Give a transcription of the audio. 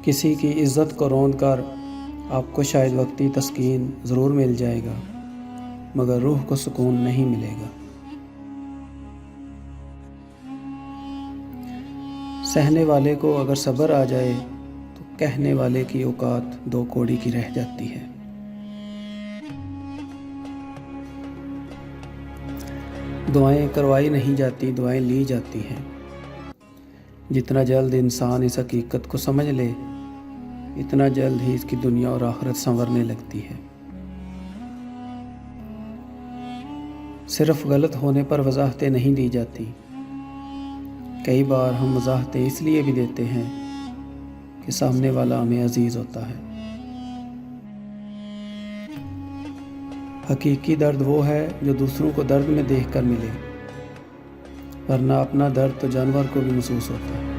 کسی کی عزت کو روند کر آپ کو شاید وقتی تسکین ضرور مل جائے گا، مگر روح کو سکون نہیں ملے گا۔ سہنے والے کو اگر صبر آ جائے تو کہنے والے کی اوقات دو کوڑی کی رہ جاتی ہے۔ دعائیں کروائی نہیں جاتی، دعائیں لی جاتی ہیں۔ جتنا جلد انسان اس حقیقت کو سمجھ لے، اتنا جلد ہی اس کی دنیا اور آخرت سنورنے لگتی ہے۔ صرف غلط ہونے پر وضاحتیں نہیں دی جاتی، کئی بار ہم وضاحتیں اس لیے بھی دیتے ہیں کہ سامنے والا ہمیں عزیز ہوتا ہے۔ حقیقی درد وہ ہے جو دوسروں کو درد میں دیکھ کر ملے، ورنہ اپنا درد تو جانور کو بھی محسوس ہوتا ہے۔